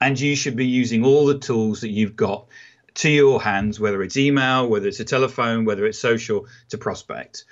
and you should be using all the tools that you've got to your hands, whether it's email, whether it's a telephone, whether it's social, to prospect.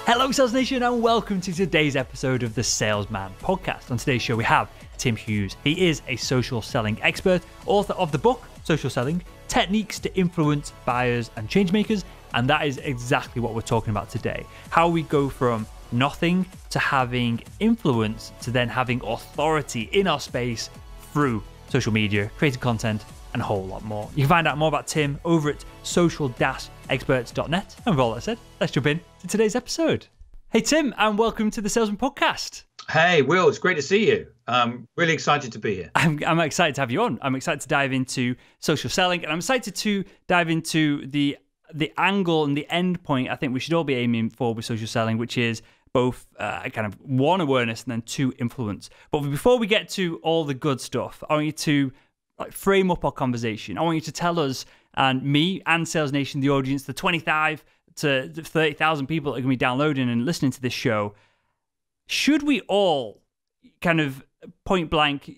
Hello Sales Nation and welcome to today's episode of the Salesman Podcast. On today's show we have Tim Hughes. He is a social selling expert, author of the book Social Selling, Techniques to Influence Buyers and Changemakers, and that is exactly what we're talking about today. How we go from nothing to having influence to then having authority in our space through social media, creating content, and a whole lot more. You can find out more about Tim over at social-experts.net. And with all that said, let's jump in to today's episode. Hey Tim, and welcome to the Salesman Podcast. Hey Will, it's great to see you. Really excited to be here. I'm excited to have you on. I'm excited to dive into social selling, and I'm excited to dive into the angle and the end point I think we should all be aiming for with social selling, which is both kind of one, awareness, and then two, influence. But before we get to all the good stuff, I want you to frame up our conversation. I want you to tell us, and me and Sales Nation, the audience, the 25 to 30,000 people that are going to be downloading and listening to this show, should we all kind of point blank,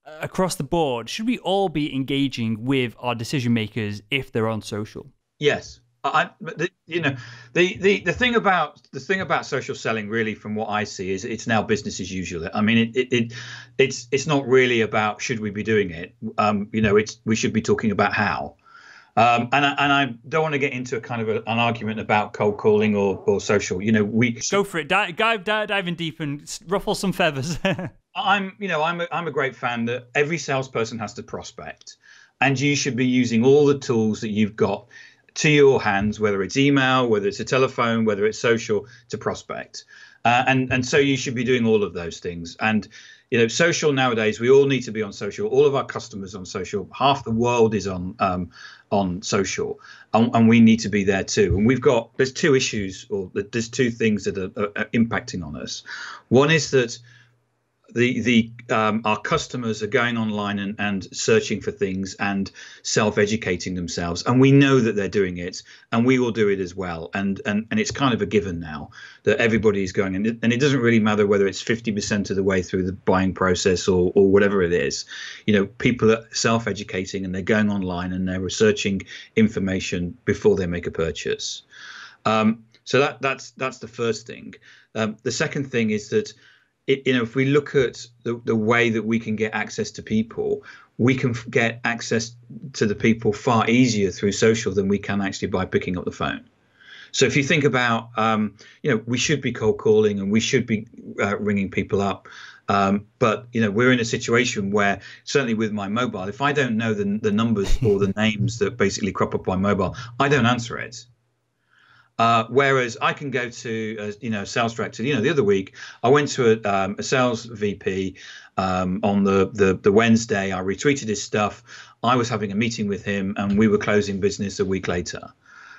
across the board, should we all be engaging with our decision makers if they're on social? Yes. The thing about social selling, really, from what I see, is it's now business as usual. I mean, it's not really about should we be doing it. We should be talking about how. And I don't want to get into a kind of an argument about cold calling or social. We go for it. Dive in deep and ruffle some feathers. I'm a great fan that every salesperson has to prospect, and you should be using all the tools that you've got to your hands, whether it's email, whether it's a telephone, whether it's social, to prospect. And so you should be doing all of those things. And, social nowadays, we all need to be on social. All of our customers on social. Half the world is on social, and we need to be there too. And there's two issues, or there's two things that are impacting on us. One is that our customers are going online and searching for things and self-educating themselves, and we know that they're doing it, and we will do it as well. And it's kind of a given now that everybody is going, and it doesn't really matter whether it's 50% of the way through the buying process or whatever it is. People are self-educating and they're going online and they're researching information before they make a purchase. So that's the first thing. The second thing is that if we look at the way that we can get access to people, we can get access to the people far easier through social than we can actually by picking up the phone. So if you think about, we should be cold calling and we should be ringing people up. But, we're in a situation where, certainly with my mobile, if I don't know the numbers or the names that basically crop up on mobile, I don't answer it. Whereas I can go to a sales director. The other week I went to a sales VP on the Wednesday. I retweeted his stuff. I was having a meeting with him, and we were closing business a week later.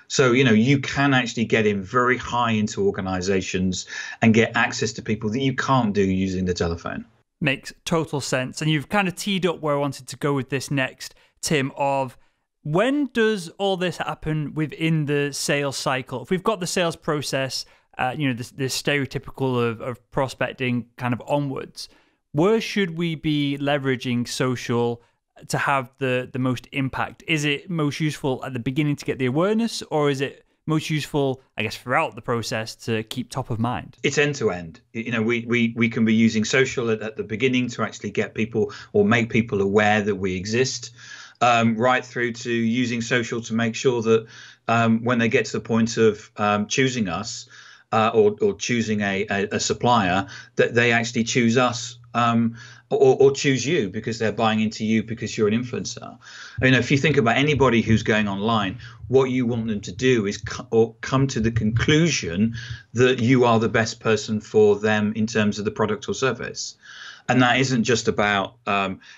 So you can actually get in very high into organizations and get access to people that you can't do using the telephone. Makes total sense. And you've kind of teed up where I wanted to go with this next, Tim, of when does all this happen within the sales cycle? If we've got the sales process, this stereotypical of prospecting kind of onwards, where should we be leveraging social to have the most impact? Is it most useful at the beginning to get the awareness, or is it most useful, I guess, throughout the process to keep top of mind? It's end to end. We can be using social at the beginning to actually get people or make people aware that we exist. Right through to using social to make sure that when they get to the point of choosing us or choosing a supplier, that they actually choose us or choose you because they're buying into you because you're an influencer. If you think about anybody who's going online, what you want them to do is come to the conclusion that you are the best person for them in terms of the product or service. And that isn't just about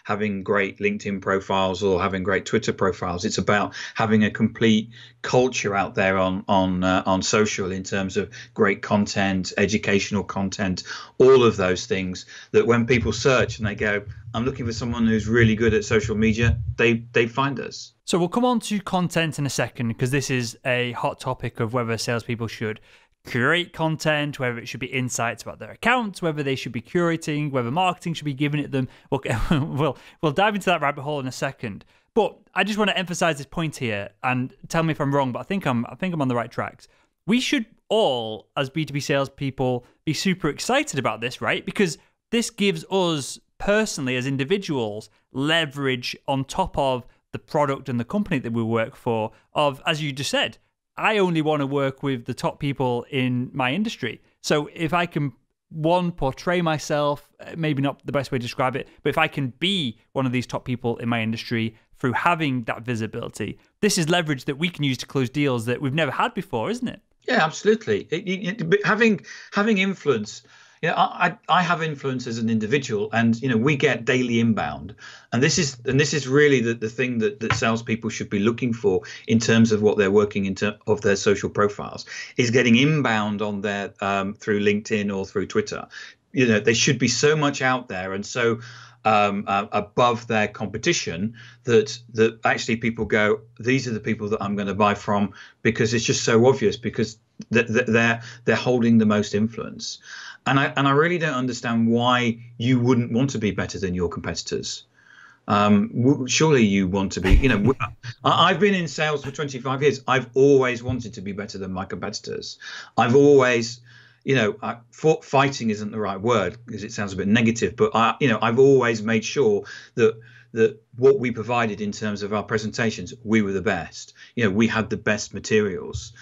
having great LinkedIn profiles or having great Twitter profiles. It's about having a complete culture out there on social in terms of great content, educational content, all of those things. That when people search and they go, "I'm looking for someone who's really good at social media," they find us. So we'll come on to content in a second, because this is a hot topic of whether salespeople should curate content, whether it should be insights about their accounts, whether they should be curating, whether marketing should be giving it them. We'll dive into that rabbit hole in a second. But I just want to emphasize this point here, and tell me if I'm wrong, but I think I'm on the right tracks. We should all, as B2B salespeople, be super excited about this, right? Because this gives us personally, as individuals, leverage on top of the product and the company that we work for. Of, as you just said, I only want to work with the top people in my industry. So if I can, one, portray myself, maybe not the best way to describe it, but if I can be one of these top people in my industry through having that visibility, this is leverage that we can use to close deals that we've never had before, isn't it? Yeah, absolutely. Having influence. I have influence as an individual, and we get daily inbound, and this is really the thing that salespeople should be looking for in terms of what they're working into of their social profiles, is getting inbound on their through LinkedIn or through Twitter. They should be so much out there and so above their competition that actually people go, these are the people that I'm going to buy from, because it's just so obvious, because they're holding the most influence. And I really don't understand why you wouldn't want to be better than your competitors. Surely you want to be. I've been in sales for 25 years. I've always wanted to be better than my competitors. I've always, fighting isn't the right word because it sounds a bit negative, but I've always made sure that what we provided in terms of our presentations, we were the best. We had the best materials.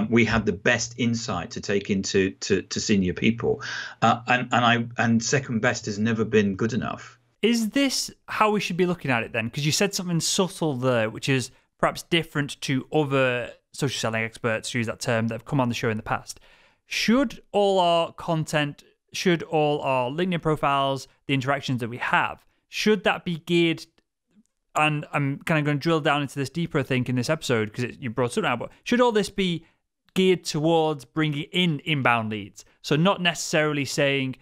We had the best insight to take into to senior people, and second best has never been good enough. Is this how we should be looking at it then? Because you said something subtle there, which is perhaps different to other social selling experts, to use that term, that have come on the show in the past. Should all our content, should all our LinkedIn profiles, the interactions that we have, should that be geared? And I'm kind of going to drill down into this deeper, I think, in this episode, because you brought it up now, but should all this be geared towards bringing in inbound leads? So not necessarily saying,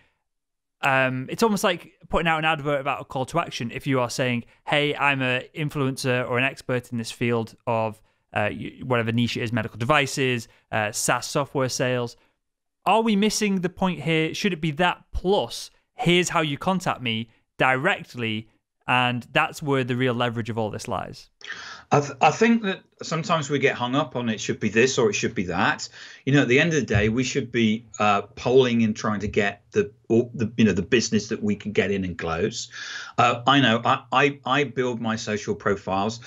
it's almost like putting out an advert about a call to action. If you are saying, hey, I'm an influencer or an expert in this field of whatever niche it is, medical devices, SaaS software sales, are we missing the point here? Should it be that plus, here's how you contact me directly, and that's where the real leverage of all this lies? I think that sometimes we get hung up on it should be this or it should be that. At the end of the day, we should be polling and trying to get the business that we can get in and close. I know I build my social profiles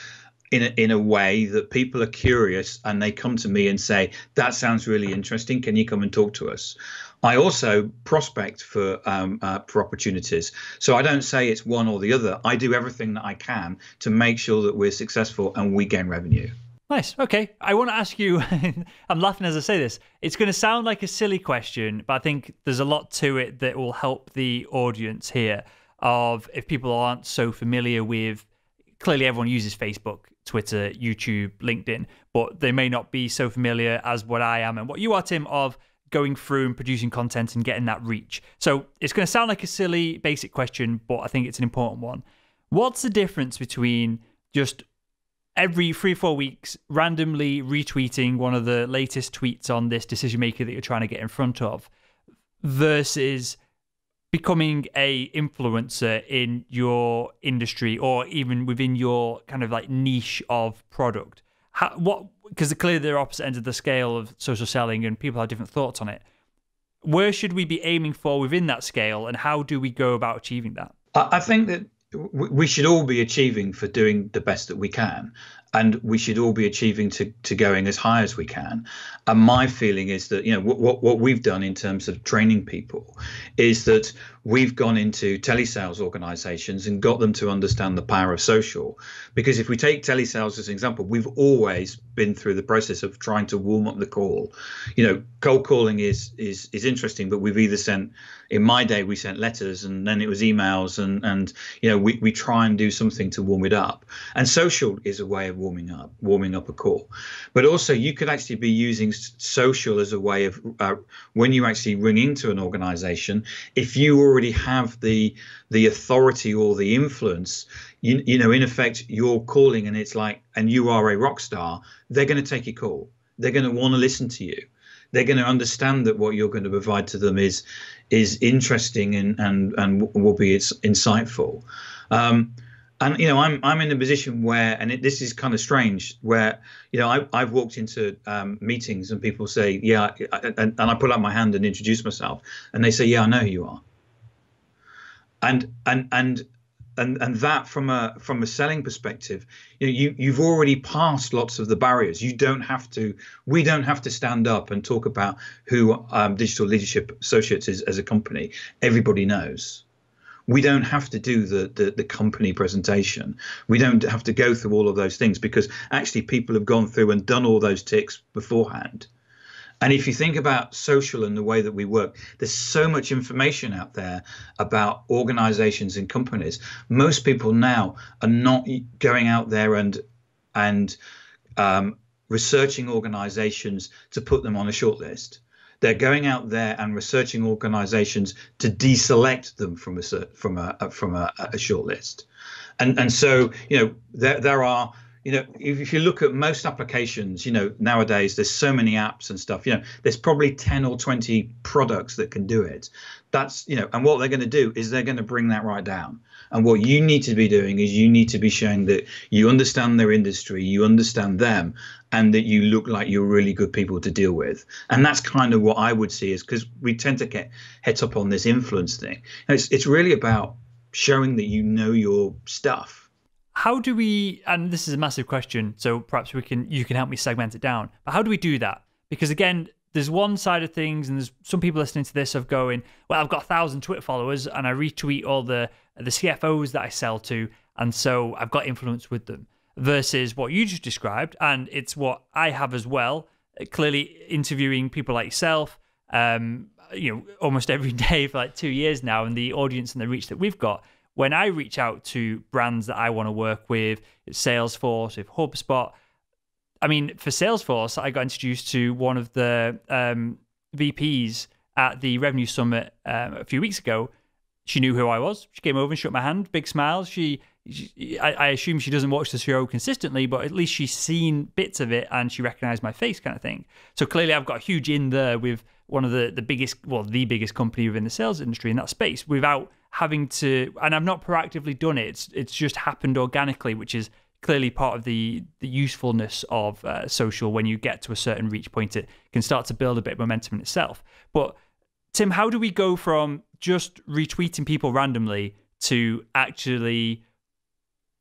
in a way that people are curious and they come to me and say, that sounds really interesting. Can you come and talk to us? I also prospect for opportunities. So I don't say it's one or the other. I do everything that I can to make sure that we're successful and we gain revenue. Nice. Okay. I want to ask you, I'm laughing as I say this. It's going to sound like a silly question, but I think there's a lot to it that will help the audience here, of if people aren't so familiar with, clearly everyone uses Facebook, Twitter, YouTube, LinkedIn, but they may not be so familiar as what I am and what you are, Tim, of going through and producing content and getting that reach. So it's going to sound like a silly, basic question, but I think it's an important one. What's the difference between just every 3 or 4 weeks randomly retweeting one of the latest tweets on this decision maker that you're trying to get in front of, versus becoming a influencer in your industry or even within your kind of like niche of product? Because clearly they're opposite ends of the scale of social selling and people have different thoughts on it. Where should we be aiming for within that scale, and how do we go about achieving that? I think that we should all be achieving for doing the best that we can, and we should all be achieving to going as high as we can. And my feeling is that what we've done in terms of training people is that we've gone into telesales organizations and got them to understand the power of social. Because if we take telesales as an example, we've always been through the process of trying to warm up the call. Cold calling is interesting, but we've either sent, in my day, we sent letters, and then it was emails, and we try and do something to warm it up. And social is a way of warming up a call. But also you could actually be using social as a way of when you actually ring into an organization, if you already have the authority or the influence, in effect, you're calling, and it's like, and you are a rock star, they're going to take your call. They're going to want to listen to you. They're going to understand that what you're going to provide to them is interesting and will be insightful. And I'm in a position where, and this is kind of strange, where I've walked into meetings and people say, yeah, and I put out my hand and introduce myself, and they say, yeah, I know who you are. And that from a selling perspective, you've already passed lots of the barriers. We don't have to stand up and talk about who Digital Leadership Associates is as a company. Everybody knows. We don't have to do the company presentation. We don't have to go through all of those things, because actually people have gone through and done all those ticks beforehand. And if you think about social and the way that we work, there's so much information out there about organizations and companies. Most people now are not going out there and researching organizations to put them on a shortlist. They're going out there and researching organizations to deselect them from a shortlist. And so, there are, if you look at most applications, nowadays there's so many apps and stuff, there's probably 10 or 20 products that can do it. That's, and what they're going to do is they're going to bring that right down. And what you need to be doing is you need to be showing that you understand their industry, you understand them, and that you look like you're really good people to deal with. And that's kind of what I would see, is because we tend to get het up on this influence thing. It's really about showing that you know your stuff. How do we, and this is a massive question, so perhaps you can help me segment it down, but how do we do that? Because again, there's one side of things, and there's some people listening to this of going, well, I've got 1,000 Twitter followers and I retweet all the CFOs that I sell to, and so I've got influence with them, versus what you just described, and it's what I have as well, clearly interviewing people like yourself, almost every day for like 2 years now, and the audience and the reach that we've got. When I reach out to brands that I want to work with, Salesforce, with HubSpot, I mean, for Salesforce, I got introduced to one of the VPs at the Revenue Summit a few weeks ago. She knew who I was. She came over and shook my hand, big smile. I assume she doesn't watch the show consistently, but at least she's seen bits of it and she recognized my face, kind of thing. So clearly I've got a huge in there with one of the biggest, well, the biggest company within the sales industry in that space, without having to, and I've not proactively done it. It's just happened organically, which is clearly part of the usefulness of social. When you get to a certain reach point, it can start to build a bit of momentum in itself. But Tim, how do we go from just retweeting people randomly to actually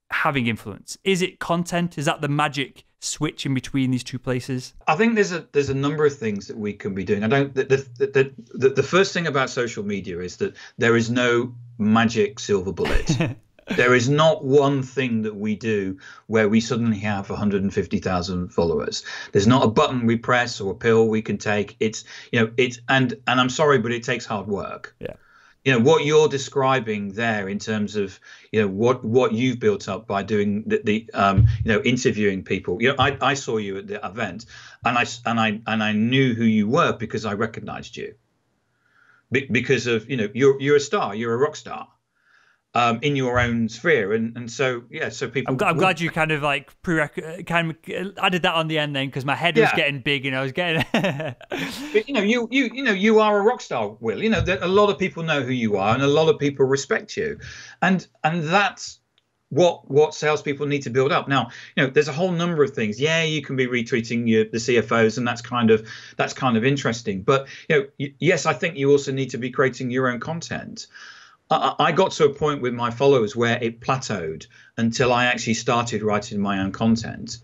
having influence? Is it content? Is that the magic switch in between these two places? I think there's a number of things that we can be doing. The first thing about social media is that there is no magic silver bullet. There is not one thing that we do where we suddenly have 150,000 followers. There's not a button we press or a pill we can take. And I'm sorry, but it takes hard work. Yeah. What you're describing there in terms of what you've built up by doing the interviewing people. I saw you at the event, and I knew who you were because I recognized you. Because of you're a star, you're a rock star. In your own sphere, and so so people. I'm glad you kind of like kind of added that on the end then, because my head was getting big and I was getting. But you are a rock star, Will. A lot of people know who you are, and a lot of people respect you, and that's what salespeople need to build up. Now, there's a whole number of things. Yeah, you can be retweeting the CFOs, and that's kind of interesting. But yes, I think you also need to be creating your own content. I got to a point with my followers where it plateaued until I actually started writing my own content.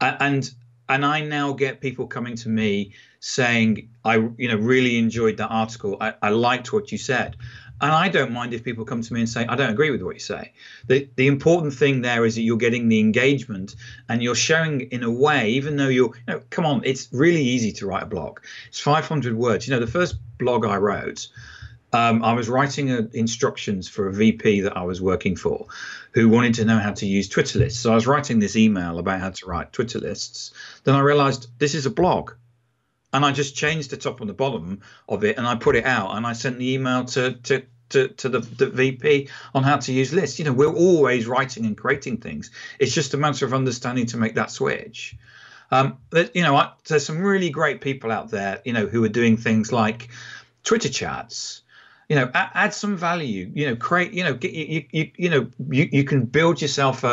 And I now get people coming to me saying, I really enjoyed that article. I liked what you said. And I don't mind if people come to me and say, I don't agree with what you say. The important thing there is that you're getting the engagement and you're showing in a way, even though come on, it's really easy to write a blog. It's 500 words. The first blog I wrote, I was writing instructions for a VP that I was working for who wanted to know how to use Twitter lists. So I was writing this email about how to write Twitter lists. Then I realized this is a blog. And I just changed the top and the bottom of it, and I put it out, and I sent the email to the VP on how to use lists. We're always writing and creating things. It's just a matter of understanding to make that switch. There's some really great people out there, who are doing things like Twitter chats. Add some value. Create. You can build yourself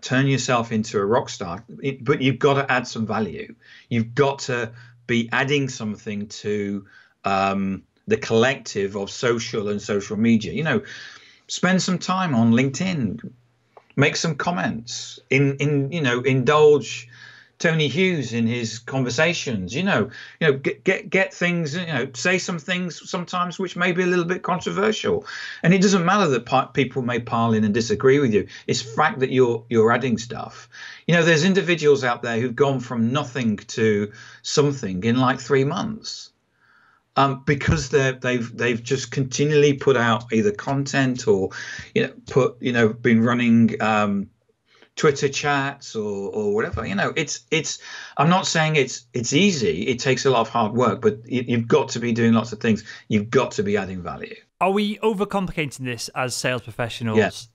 turn yourself into a rock star, but you've got to add some value. You've got to be adding something to the collective of social and social media. Spend some time on LinkedIn, make some comments, indulge Tony Hughes in his conversations, get things, say some things sometimes which may be a little bit controversial. And it doesn't matter that people may pile in and disagree with you. It's the fact that you're adding stuff. There's individuals out there who've gone from nothing to something in like 3 months. Because they've just continually put out either content or, been running Twitter chats or whatever. It's I'm not saying it's easy. It takes a lot of hard work, but you've got to be doing lots of things. You've got to be adding value. Are we overcomplicating this as sales professionals? Yes.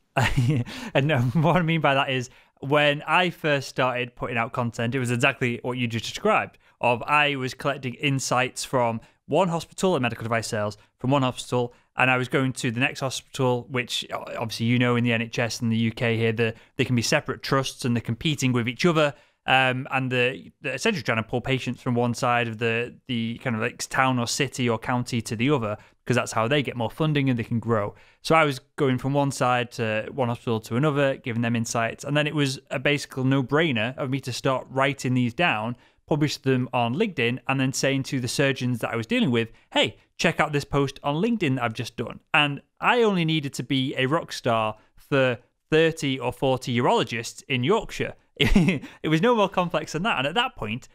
And what I mean by that is, when I first started putting out content, it was exactly what you just described. I was collecting insights from one hospital in medical device sales, from one hospital, and I was going to the next hospital, which obviously in the NHS in the UK here, they can be separate trusts and they're competing with each other, and they're essentially trying to pull patients from one side of the kind of like town or city or county to the other, because that's how they get more funding and they can grow. So I was going from one side to one hospital to another, giving them insights, and then it was a basic no-brainer of me to start writing these down, publish them on LinkedIn, and then saying to the surgeons that I was dealing with, hey, check out this post on LinkedIn that I've just done. And I only needed to be a rock star for 30 or 40 urologists in Yorkshire. It was no more complex than that. And at that point,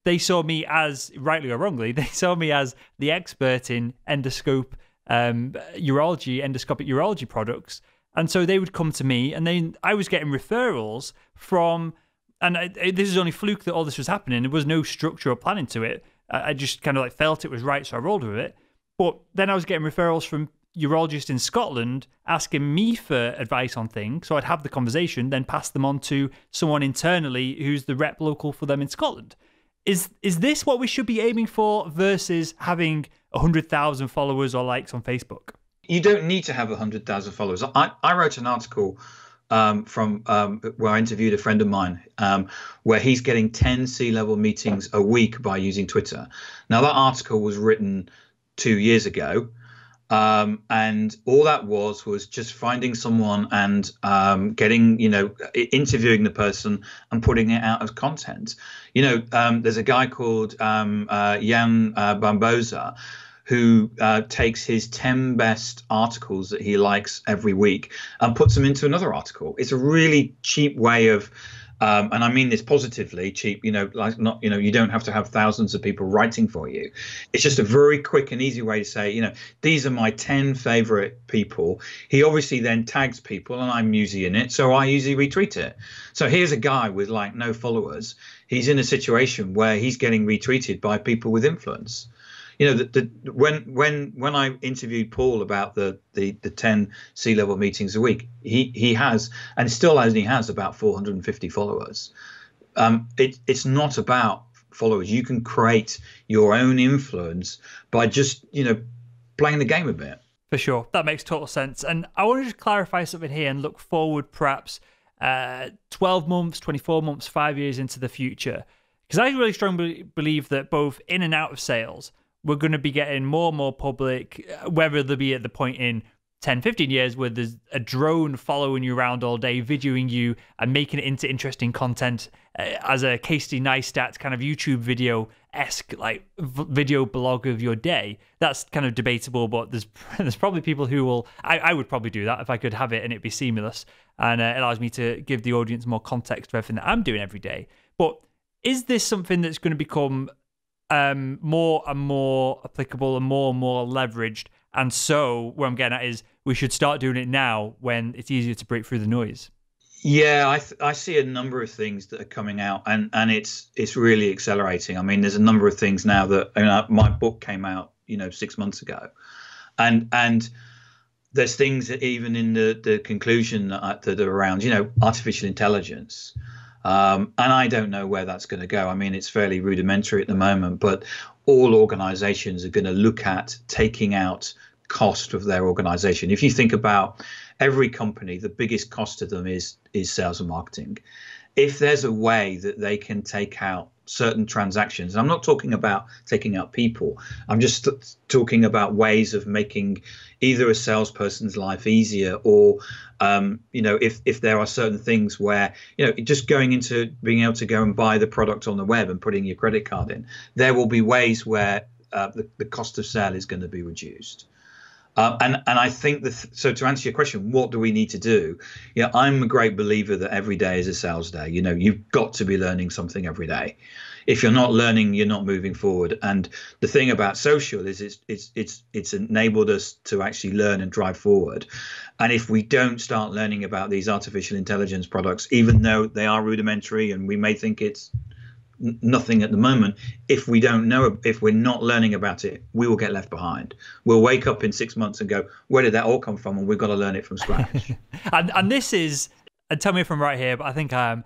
they saw me as, rightly or wrongly, they saw me as the expert in endoscopic urology products. And so they would come to me, and then I was getting referrals from... And this is only fluke that all this was happening. There was no structure or planning to it. I just kind of like felt it was right, so I rolled with it. But then I was getting referrals from urologists in Scotland asking me for advice on things. So I'd have the conversation, then pass them on to someone internally who's the rep local for them in Scotland. Is this what we should be aiming for versus having 100,000 followers or likes on Facebook? You don't need to have 100,000 followers. I wrote an article from where I interviewed a friend of mine, where he's getting 10 C-level meetings a week by using Twitter. Now, that article was written 2 years ago, and all that was just finding someone and getting, interviewing the person and putting it out as content. There's a guy called Jan Bamboza, who takes his 10 best articles that he likes every week and puts them into another article. It's a really cheap way of, and I mean this positively, cheap, you don't have to have thousands of people writing for you. It's just a very quick and easy way to say, these are my 10 favorite people. He obviously then tags people, and I'm usually in it, so I usually retweet it. So here's a guy with like no followers. He's in a situation where he's getting retweeted by people with influence. When I interviewed Paul about the 10 C-level meetings a week, he has, and still only has, about 450 followers. It's not about followers. You can create your own influence by just playing the game a bit. For sure, that makes total sense. And I want to just clarify something here and look forward, perhaps 12 months, 24 months, 5 years into the future, because I really strongly believe that both in and out of sales, we're going to be getting more and more public, whether they'll be at the point in 10, 15 years where there's a drone following you around all day, videoing you and making it into interesting content as a Casey Neistat kind of YouTube video-esque like video blog of your day. That's kind of debatable, but there's probably people who will, I would probably do that if I could have it and it'd be seamless, and it allows me to give the audience more context for everything that I'm doing every day. But is this something that's going to become more and more applicable and more leveraged? And so what I'm getting at is we should start doing it now when it's easier to break through the noise. Yeah, I see a number of things that are coming out, and it's really accelerating. I mean, there's a number of things now that my book came out 6 months ago, and there's things that even in the conclusion that are around artificial intelligence. And I don't know where that's going to go. I mean, it's fairly rudimentary at the moment, but all organizations are going to look at taking out cost of their organization. If you think about every company, the biggest cost to them is sales and marketing. If there's a way that they can take out certain transactions, I'm not talking about taking out people, I'm just talking about ways of making either a salesperson's life easier, or if there are certain things where just going into being able to go and buy the product on the web and putting your credit card in, there will be ways where the cost of sale is going to be reduced. And I think so to answer your question, what do we need to do? I'm a great believer that every day is a sales day. You've got to be learning something every day. If you're not learning, you're not moving forward. And the thing about social is it's enabled us to actually learn and drive forward. And if we don't start learning about these artificial intelligence products, even though they are rudimentary and we may think it's nothing at the moment, if we don't know, if we're not learning about it, we will get left behind. We'll wake up in 6 months and go, where did that all come from? And we've got to learn it from scratch. and this is, and tell me if I'm right here, but I think I am,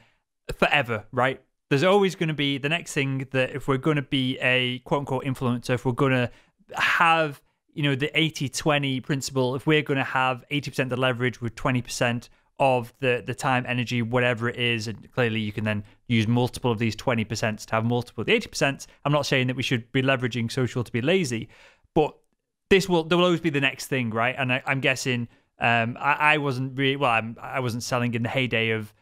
forever, right? There's always going to be the next thing that if we're going to be a quote unquote influencer, if we're going to have, the 80-20 principle, if we're going to have 80% of the leverage with 20% of the time, energy, whatever it is, and clearly you can then use multiple of these 20% to have multiple of the 80%. I'm not saying that we should be leveraging social to be lazy, but there will always be the next thing, right? And I'm guessing I wasn't really, I wasn't selling in the heyday of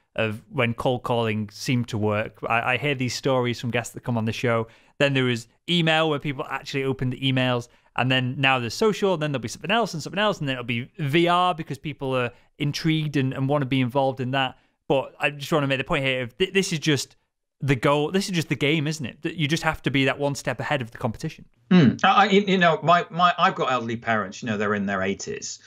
when cold calling seemed to work. I hear these stories from guests that come on the show. Then there was email where people actually opened the emails. And then now there's social, and then there'll be something else, and then it'll be VR because people are intrigued and want to be involved in that. But I just want to make the point here, this is just the goal. This is just the game, isn't it? You just have to be that one step ahead of the competition. I've got elderly parents, they're in their 80s.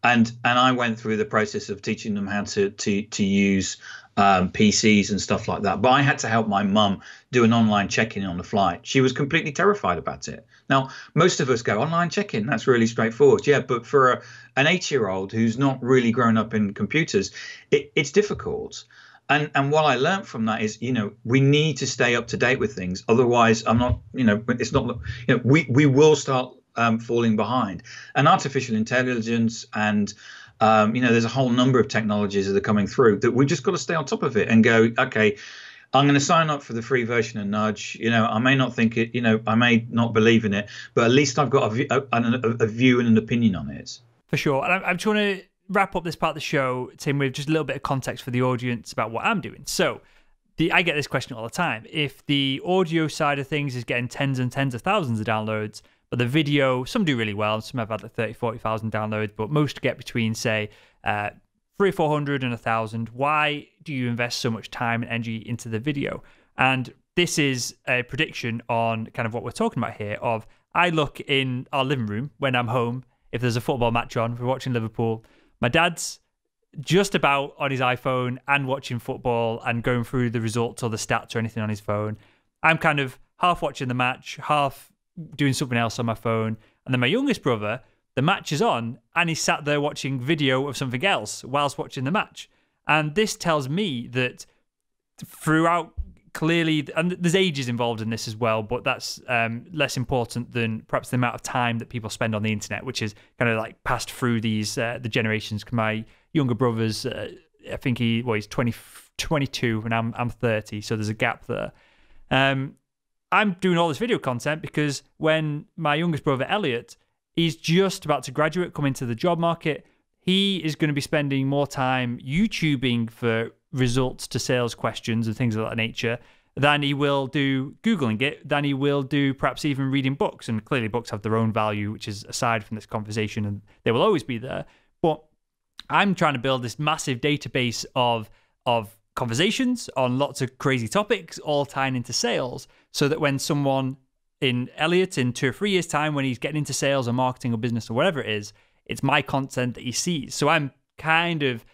And I went through the process of teaching them how to use PCs and stuff like that. But I had to help my mum do an online check-in on the flight. She was completely terrified about it. Now, most of us go, online check-in, that's really straightforward. Yeah, but for an 8-year-old who's not really grown up in computers, it's difficult. And what I learned from that is, we need to stay up to date with things. Otherwise, we will start falling behind. And artificial intelligence and there's a whole number of technologies that are coming through that we've just got to stay on top of it and go, okay, I'm going to sign up for the free version of Nudge. I may not think it, I may not believe in it, but at least I've got a view and an opinion on it. For sure. And I'm trying to wrap up this part of the show, Tim, with just a little bit of context for the audience about what I'm doing. So I get this question all the time. If the audio side of things is getting tens and tens of thousands of downloads, but the video, some do really well. Some have had like 30, 40,000 downloads, but most get between, say, 300 or 400 and 1,000. Why do you invest so much time and energy into the video? And this is a prediction on kind of what we're talking about here of, I look in our living room when I'm home, if there's a football match on, if we're watching Liverpool, my dad's just about on his iPhone and watching football and going through the results or the stats or anything on his phone. I'm kind of half watching the match, half doing something else on my phone. And then my youngest brother, the match is on and he's sat there watching video of something else whilst watching the match. And this tells me that throughout, clearly, and there's ages involved in this as well, but that's less important than perhaps the amount of time that people spend on the internet, which is kind of like passed through these the generations. My younger brother's, I think he's 22 and I'm 30, so there's a gap there. I'm doing all this video content because when my youngest brother Elliot, He's just about to graduate, come into the job market. He is going to be spending more time YouTubing for results to sales questions and things of that nature than he will do Googling it, than he will do perhaps even reading books. And clearly books have their own value, which is aside from this conversation, and they will always be there. But I'm trying to build this massive database of conversations on lots of crazy topics, all tying into sales, so that when someone in Elliot in 2 or 3 years' time, when he's getting into sales or marketing or business or whatever it is, it's my content that he sees. So I'm kind of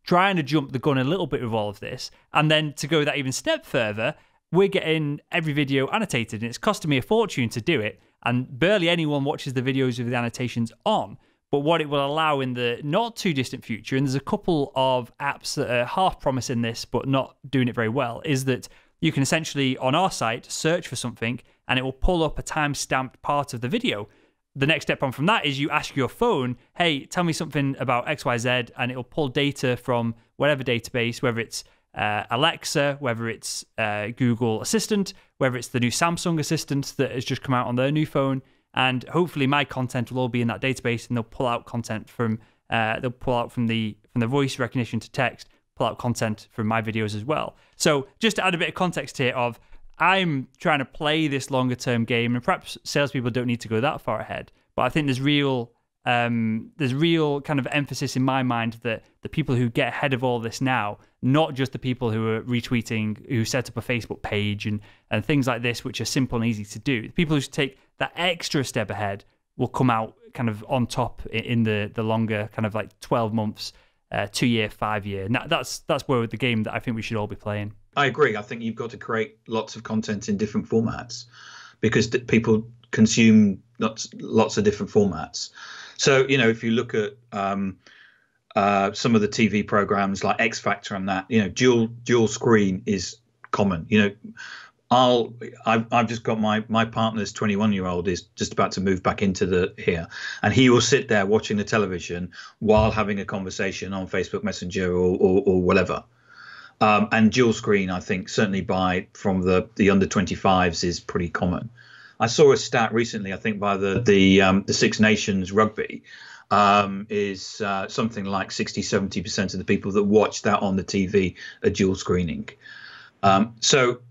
trying to jump the gun a little bit with all of this. And then to go that even step further, we're getting every video annotated, and it's costing me a fortune to do it. And barely anyone watches the videos with the annotations on. But what it will allow in the not too distant future, and there's a couple of apps that are half promising this but not doing it very well, is that you can essentially on our site search for something and it will pull up a time-stamped part of the video. The next step on from that is you ask your phone, hey, tell me something about XYZ, and it'll pull data from whatever database, whether it's Alexa, whether it's Google Assistant, whether it's the new Samsung Assistant that has just come out on their new phone, and hopefully my content will all be in that database, and they'll pull out content from the voice recognition to text, pull out content from my videos as well. So just to add a bit of context here of I'm trying to play this longer term game, and perhaps salespeople don't need to go that far ahead. But I think there's real kind of emphasis in my mind that the people who get ahead of all this now, not just the people who are retweeting, who set up a Facebook page and things like this, which are simple and easy to do. The people who take that extra step ahead will come out kind of on top in the longer kind of like 12 months, 2 year, 5 year. And that's where the game that I think we should all be playing. I agree. I think you've got to create lots of content in different formats because people consume lots of different formats. So, if you look at some of the TV programs like X Factor and that, dual screen is common. I've just got my partner's 21-year-old is just about to move back into here, and he will sit there watching the television while having a conversation on Facebook Messenger or whatever. And dual screen, I think, certainly from the under 25s is pretty common. I saw a stat recently, I think, by the Six Nations rugby is something like 60-70% of the people that watch that on the TV are dual screening. So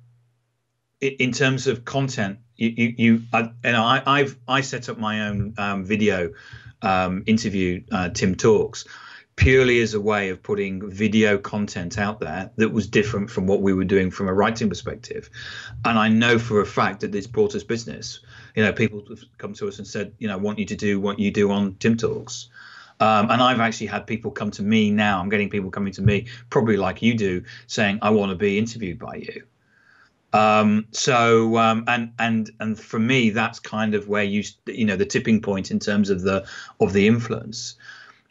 in terms of content, I set up my own video interview, Tim Talks, purely as a way of putting video content out there that was different from what we were doing from a writing perspective. And I know for a fact that this brought us business. People have come to us and said, I want you to do what you do on Tim Talks. And I've actually had people come to me now. I'm getting people coming to me, probably like you do, saying, I want to be interviewed by you. And for me, that's kind of where the tipping point in terms of the influence.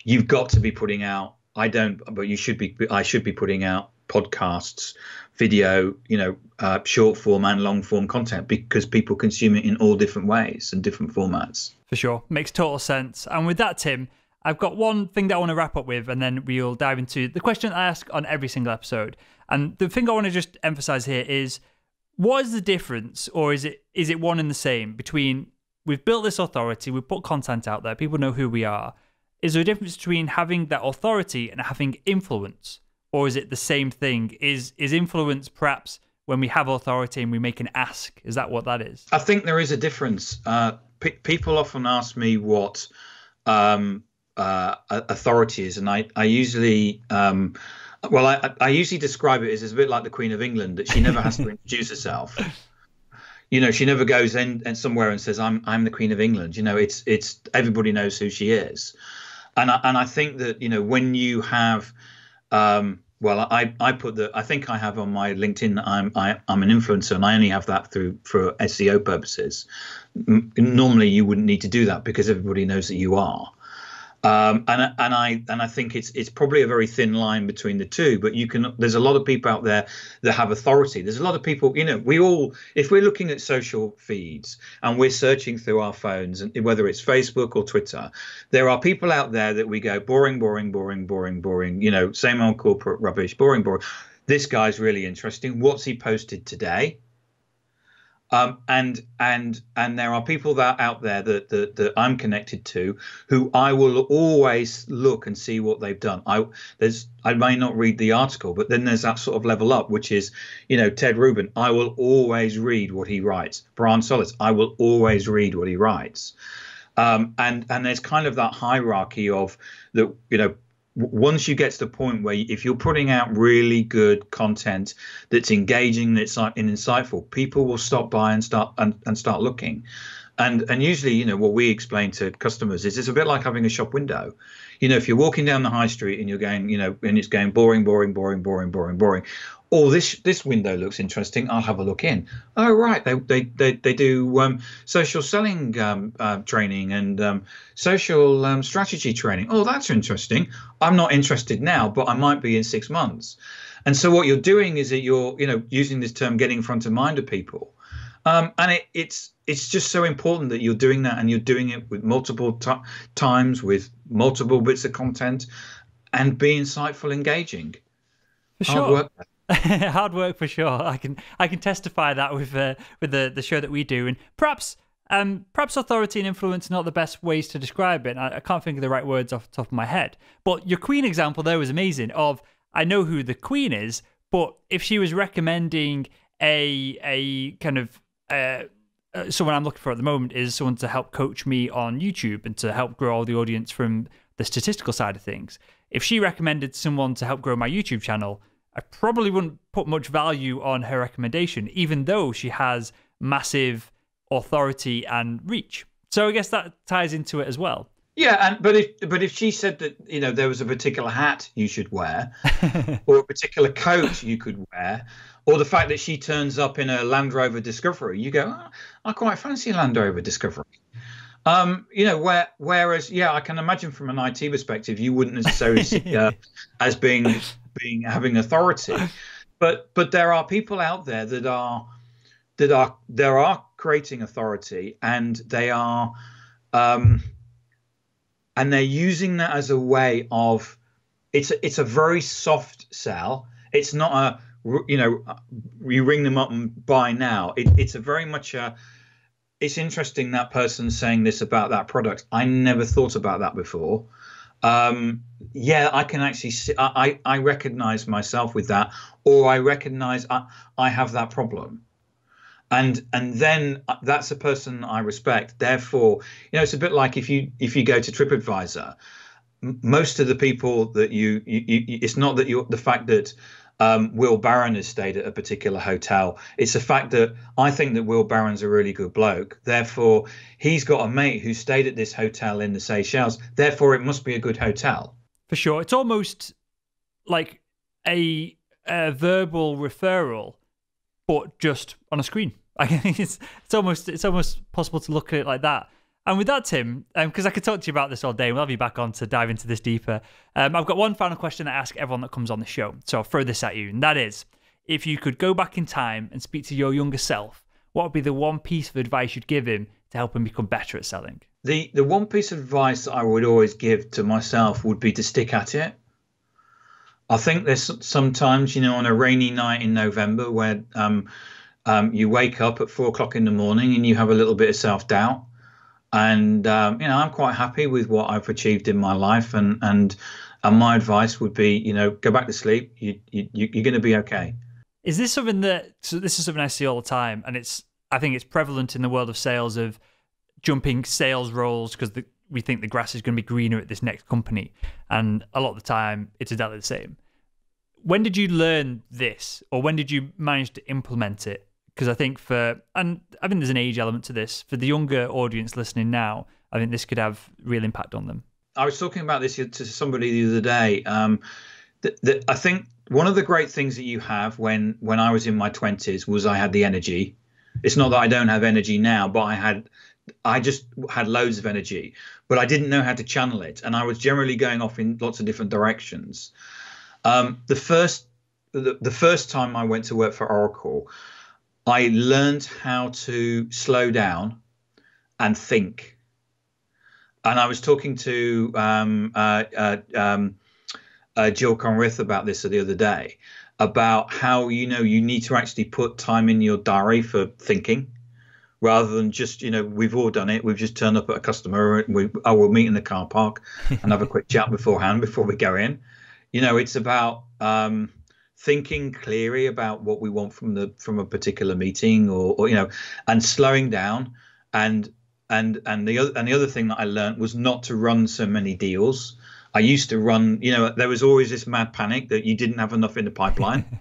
You've got to be putting out. I don't, but you should be. I should be putting out podcasts, video, short form and long form content because people consume it in all different ways and different formats. For sure, makes total sense. And with that, Tim, I've got one thing that I want to wrap up with, and then we'll dive into the question I ask on every single episode. And the thing I want to just emphasize here is, what is the difference, or is it one and the same between we've built this authority, we've put content out there, people know who we are. Is there a difference between having that authority and having influence? Or is it the same thing? Is influence perhaps when we have authority and we make an ask? Is that what that is? I think there is a difference. People often ask me what authority is, and I usually I usually describe it as a bit like the Queen of England, that she never has to introduce herself. She never goes in somewhere and says, I'm the Queen of England. It's everybody knows who she is. And I think that, when you have, I think I have on my LinkedIn that I'm an influencer, and I only have that for SEO purposes. Normally you wouldn't need to do that because everybody knows that you are. And I think it's probably a very thin line between the two, but there's a lot of people out there that have authority. There's a lot of people, if we're looking at social feeds and we're searching through our phones, and whether it's Facebook or Twitter, there are people out there that we go boring, boring, boring, boring, boring, same old corporate rubbish, boring, boring. This guy's really interesting. What's he posted today? And there are people that out there that I'm connected to who I will always look and see what they've done. I may not read the article, but then there's that sort of level up, which is, Ted Rubin. I will always read what he writes. Brian Solis. I will always read what he writes. And there's kind of that hierarchy of that, once you get to the point where if you're putting out really good content that's engaging, that's insightful, people will stop by and start looking. And usually, what we explain to customers is it's a bit like having a shop window. If you're walking down the high street and you're going, and it's going boring, boring, boring, boring, boring, boring. Oh, this window looks interesting. I'll have a look in. Oh, right. They do social selling training and social strategy training. Oh, that's interesting. I'm not interested now, but I might be in 6 months. And so what you're doing is that you're using this term, getting front of mind of people. And it's just so important that you're doing that, and you're doing it with multiple times with multiple bits of content, and be insightful, engaging. For sure. Hard work. Hard work for sure. I can testify that with the show that we do, and perhaps authority and influence are not the best ways to describe it. I can't think of the right words off the top of my head. But your Queen example there was amazing. I know who the Queen is, but if she was recommending a kind of someone I'm looking for at the moment is someone to help coach me on YouTube and to help grow all the audience from the statistical side of things. If she recommended someone to help grow my YouTube channel, I probably wouldn't put much value on her recommendation, even though she has massive authority and reach. So I guess that ties into it as well. Yeah, but if she said that there was a particular hat you should wear, or a particular coat you could wear, or the fact that she turns up in a Land Rover Discovery, you go, I quite fancy a Land Rover Discovery. Whereas, I can imagine from an IT perspective, you wouldn't necessarily see her as having authority, but there are people out there that are creating authority, and they are and they're using that as a way of it's a very soft sell. It's not a you ring them up and buy now. It's a very much it's interesting that person's saying this about that product. I never thought about that before. I can actually see, I recognize myself with that, or I recognize I have that problem. And then that's a person I respect. Therefore, it's a bit like if you go to TripAdvisor, most of the people that it's not that the fact that Will Barron has stayed at a particular hotel. It's the fact that I think that Will Barron's a really good bloke. Therefore, he's got a mate who stayed at this hotel in the Seychelles. Therefore, it must be a good hotel. For sure. It's almost like a verbal referral, but just on a screen. I think it's almost possible to look at it like that. And with that, Tim, because I could talk to you about this all day, and we'll have you back on to dive into this deeper. I've got one final question I ask everyone that comes on the show. So I'll throw this at you, and that is, if you could go back in time and speak to your younger self, what would be the one piece of advice you'd give him to help him become better at selling? The one piece of advice that I would always give to myself would be to stick at it. I think there's sometimes, on a rainy night in November where you wake up at 4:00 in the morning and you have a little bit of self-doubt. And I'm quite happy with what I've achieved in my life, and my advice would be, go back to sleep. You're going to be okay. Is this something this is something I see all the time, and I think it's prevalent in the world of sales, of jumping sales roles because we think the grass is going to be greener at this next company, and a lot of the time it's exactly the same. When did you learn this, or when did you manage to implement it? Because I think there's an age element to this. For the younger audience listening now, I think this could have real impact on them. I was talking about this to somebody the other day. I think one of the great things that you have when I was in my 20s was I had the energy. It's not that I don't have energy now, but I just had loads of energy, but I didn't know how to channel it. And I was generally going off in lots of different directions. The first time I went to work for Oracle, I learned how to slow down and think. And I was talking to Jill Conrith about this the other day, about how you need to actually put time in your diary for thinking. rather than just, we've all done it. We've just turned up at a customer and we'll meet in the car park and have a quick chat beforehand before we go in. It's about thinking clearly about what we want from a particular meeting, or and slowing down. And the other thing that I learned was not to run so many deals. I used to run, there was always this mad panic that you didn't have enough in the pipeline.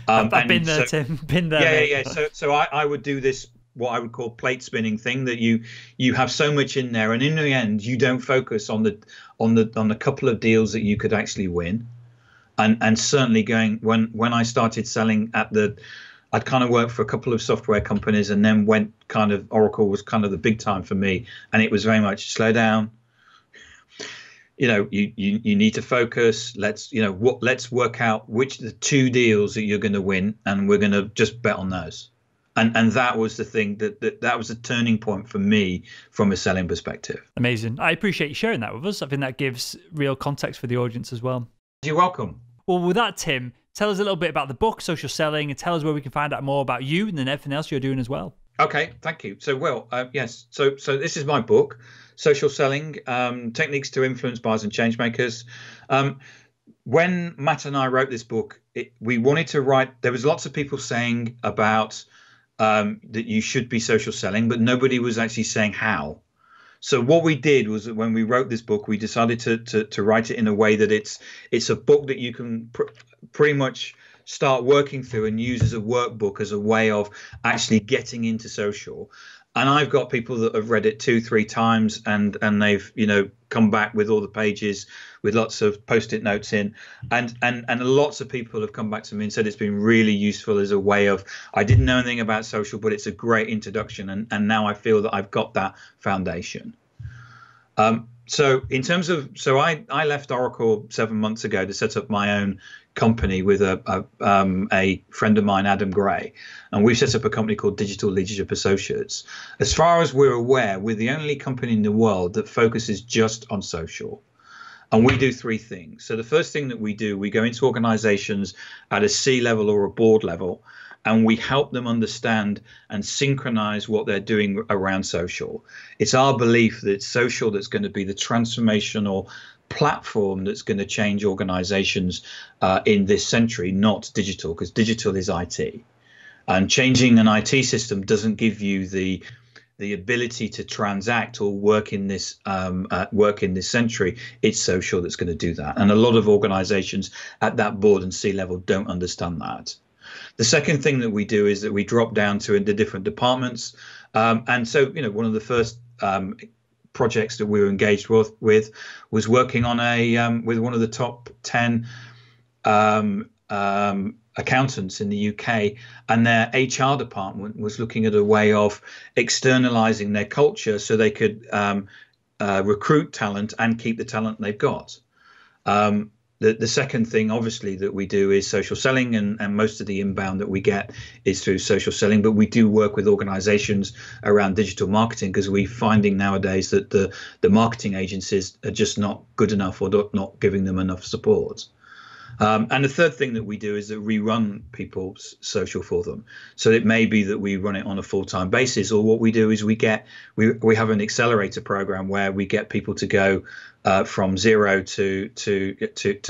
I've been there, Tim. Been there. Yeah. So I would do this, what I would call plate spinning thing, that you have so much in there, and in the end you don't focus on the couple of deals that you could actually win. And certainly when I started selling I'd kind of worked for a couple of software companies, and then Oracle was kind of the big time for me, and it was very much slow down. You need to focus. Let's work out which the 2 deals that you're going to win, and we're going to just bet on those. And that was the thing that was a turning point for me from a selling perspective. Amazing. I appreciate you sharing that with us. I think that gives real context for the audience as well. You're welcome. Well, with that, Tim, tell us a little bit about the book, Social Selling, and tell us where we can find out more about you and then everything else you're doing as well. Okay, thank you. So, yes. So this is my book, Social Selling, Techniques to Influence Buyers and Changemakers. When Matt and I wrote this book, we wanted to write. There was lots of people saying about that you should be social selling, but nobody was actually saying how. So what we did was that when we wrote this book, we decided to write it in a way that it's a book that you can pretty much start working through and use as a workbook, as a way of actually getting into social. And I've got people that have read it 2-3 times, and they've come back with all the pages with lots of post-it notes in, and lots of people have come back to me and said it's been really useful as a way of, I didn't know anything about social, but it's a great introduction, and now I feel that I've got that foundation. So I left Oracle 7 months ago to set up my own company with a friend of mine, Adam Gray, and we set up a company called Digital Leadership Associates. As far as we're aware, we're the only company in the world that focuses just on social. And we do 3 things. So the first thing that we do, we go into organizations at a C-level or a board level, and we help them understand and synchronize what they're doing around social. It's our belief that it's social that's going to be the transformational platform that's going to change organizations in this century, not digital, because digital is IT. And changing an IT system doesn't give you the ability to transact or work in this century. It's social that's going to do that. And a lot of organizations at that board and C-level don't understand that. The second thing that we do is that we drop down to the different departments. And so, one of the first projects that we were engaged with was working on with one of the top 10 accountants in the UK, and their HR department was looking at a way of externalizing their culture so they could recruit talent and keep the talent they've got. The second thing, obviously, that we do is social selling, and most of the inbound that we get is through social selling. But we do work with organizations around digital marketing, because we're finding nowadays that the marketing agencies are just not good enough, or not giving them enough support. And the third thing that we do is that we run people's social for them. So it may be that we run it on a full-time basis, or what we do is we have an accelerator program where we get people to go from zero to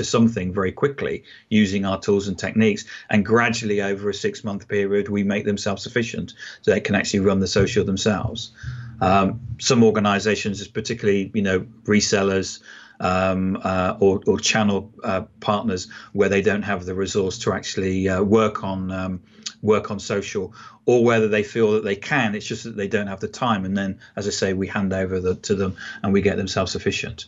something very quickly using our tools and techniques, and gradually over a 6-month period we make them self-sufficient so they can actually run the social themselves. Some organizations, particularly resellers, or channel partners, where they don't have the resource to actually work on social, or whether they feel that they can, it's just that they don't have the time. And then, as I say, we hand over to them and we get them self-sufficient.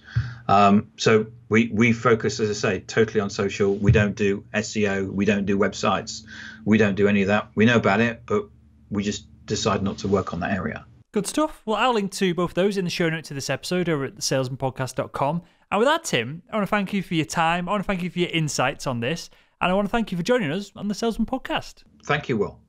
So we focus, as I say, totally on social. We don't do SEO. We don't do websites. We don't do any of that. We know about it, but we just decide not to work on that area. Good stuff. Well, I'll link to both those in the show notes to this episode over at thesalesmanpodcast.com. And with that, Tim, I want to thank you for your time. I want to thank you for your insights on this. And I want to thank you for joining us on the Salesman Podcast. Thank you, Will.